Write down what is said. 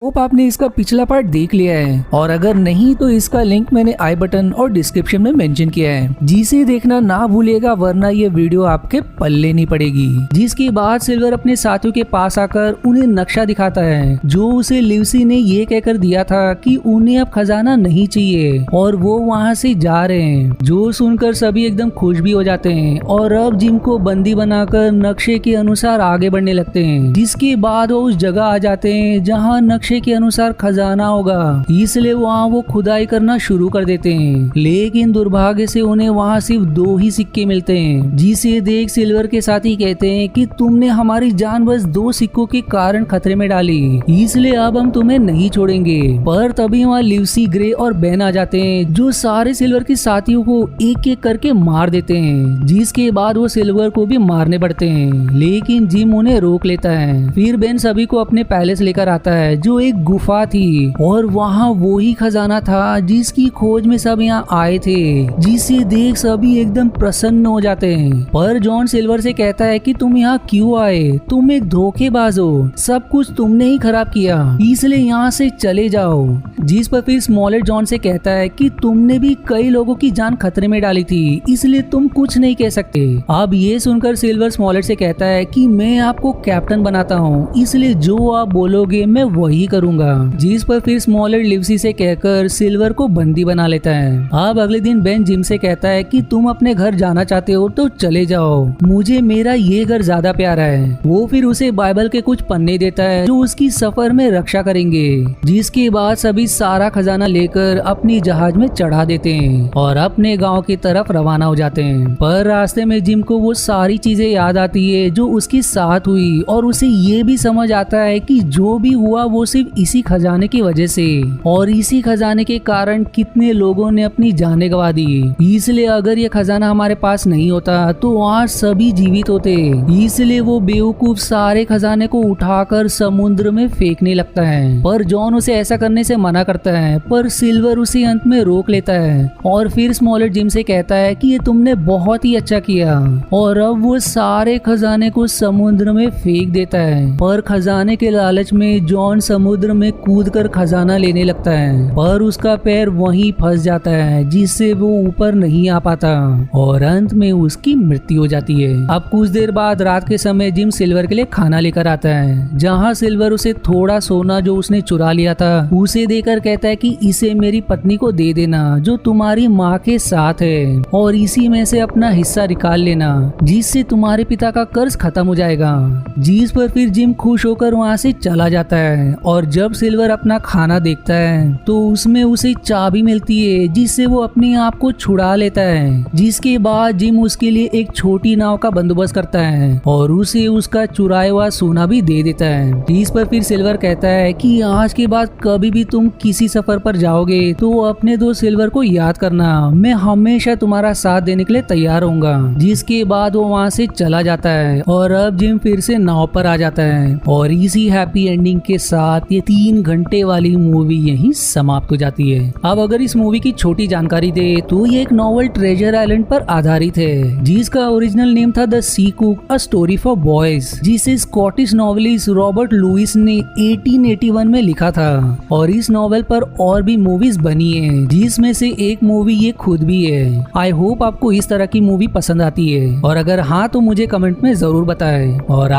Hope आपने इसका पिछला पार्ट देख लिया है और अगर नहीं तो इसका लिंक मैंने आई बटन और डिस्क्रिप्शन में मेंशन किया है, जिसे देखना ना भूलिएगा वरना ये वीडियो आपके पल्ले नहीं पड़ेगी। जिसके बाद सिल्वर अपने साथियों के पास आकर उन्हें नक्शा दिखाता है जो उसे लिवसी ने ये कहकर दिया था कि उन्हें अब खजाना नहीं चाहिए और वो वहाँ से जा रहे हैं। जो सुनकर सभी एकदम खुश भी हो जाते हैं और अब जिम को बंदी बनाकर नक्शे के अनुसार आगे बढ़ने लगते हैं। जिसके बाद वो उस जगह आ जाते हैं जहाँ नक्शे के अनुसार खजाना होगा, इसलिए वहाँ वो खुदाई करना शुरू कर देते हैं। लेकिन दुर्भाग्य से उन्हें वहाँ सिर्फ 2 ही सिक्के मिलते हैं, जिसे देख सिल्वर के साथी कहते हैं कि तुमने हमारी जान बस 2 सिक्कों के कारण खतरे में डाली, इसलिए अब हम तुम्हें नहीं छोड़ेंगे। पर तभी वहाँ लिवसी, ग्रे और बेन आ जाते हैं जो सारे सिल्वर के साथियों को एक एक करके मार देते हैं। जिसके बाद वो सिल्वर को भी मारने पड़ते हैं, लेकिन जिम उन्हें रोक लेता है। फिर बेन सभी को अपने पैलेस लेकर आता है जो एक गुफा थी और वहाँ वो ही खजाना था जिसकी खोज में सब यहाँ आए थे। जिसे देख सभी एकदम प्रसन्न हो जाते हैं। पर जॉन सिल्वर से कहता है कि तुम यहाँ क्यों आए, तुम एक धोखेबाज हो, सब कुछ तुमने ही खराब किया, इसलिए यहाँ से चले जाओ। जिस पर फिर स्मॉलेट जॉन से कहता है कि तुमने भी कई लोगों की जान खतरे में डाली थी, इसलिए तुम कुछ नहीं कह सकते। अब ये सुनकर सिल्वर स्मॉलेट से कहता है कि मैं आपको कैप्टन बनाता हूँ, इसलिए जो आप बोलोगे मैं वही करूंगा। जिस पर फिर स्मॉलेट लिवसी से कहकर सिल्वर को बंदी बना लेता है। अब अगले दिन बेन जिम से कहता है कि तुम अपने घर जाना चाहते हो तो चले जाओ, मुझे मेरा ये घर ज्यादा प्यारा है। वो फिर उसे बाइबल के कुछ पन्ने देता है जो उसकी सफर में रक्षा करेंगे। जिसके बाद सभी सारा खजाना लेकर अपनी जहाज में चढ़ा देते हैं और अपने गाँव की तरफ रवाना हो जाते हैं। पर रास्ते में जिम को वो सारी चीजें याद आती है जो उसके साथ हुई और उसे ये भी समझ आता है कि जो भी हुआ वो सिर्फ इसी खजाने की वजह से, और इसी खजाने के कारण कितने लोगों ने अपनी जानें गंवा दी। इसलिए अगर ये खजाना हमारे पास नहीं होता तो आज सभी जीवित होते। इसलिए वो बेवकूफ सारे खजाने को उठाकर समुद्र में फेंकने लगता है। पर जॉन उसे ऐसा करने से मना करता है, पर सिल्वर उसे अंत में रोक लेता है और फिर स्मॉलेट जिम से कहता है कि ये तुमने बहुत ही अच्छा किया। और अब वो सारे खजाने को समुद्र में फेंक देता है। पर खजाने के लालच में जॉन समुद्र में कूदकर खजाना लेने लगता है, पर उसका पैर वहीं फंस जाता है जिससे वो ऊपर नहीं आ पाता और अंत में उसकी मृत्यु हो जाती है। अब कुछ देर बाद रात के समय जिम सिल्वर के लिए खाना लेकर आता है, जहाँ सिल्वर उसे थोड़ा सोना जो उसने चुरा लिया था उसे देकर कहता है कि इसे मेरी पत्नी को दे देना जो तुम्हारी माँ के साथ है, और इसी में से अपना हिस्सा निकाल लेना जिससे तुम्हारे पिता का कर्ज खत्म हो जाएगा। जिस पर फिर जिम खुश होकर वहाँ से चला जाता है और जब सिल्वर अपना खाना देखता है तो उसमें उसे चाबी मिलती है जिससे वो अपने आप को छुड़ा लेता है। जिसके बाद जिम उसके लिए एक छोटी नाव का बंदोबस्त करता है और उसे उसका चुराया हुआ सोना भी दे देता है। इस पर फिर सिल्वर कहता है कि आज के बाद कभी भी तुम किसी सफर पर जाओगे तो अपने दोस्त सिल्वर को याद करना, मैं हमेशा तुम्हारा साथ देने के लिए तैयार होऊंगा। जिसके बाद वो वहाँ से चला जाता है और अब जिम फिर से नाव पर आ जाता है और इसी हैप्पी एंडिंग के साथ ये 3 घंटे वाली मूवी यहीं समाप्त हो जाती है। अब अगर इस मूवी की छोटी जानकारी दे तो ये एक नॉवल ट्रेजर आइलैंड पर आधारित है जिसका ओरिजिनल नेम था the sea cook a story for boys, जिसे स्कॉटिश नॉवेलिस्ट रॉबर्ट लुइस ने 1881 में लिखा था। और इस नॉवेल पर और भी मूवीज बनी है जिसमें से एक मूवी ये खुद भी है। आई होप आपको इस तरह की मूवी पसंद आती है और अगर हाँ तो मुझे कमेंट में जरूर बताएं। और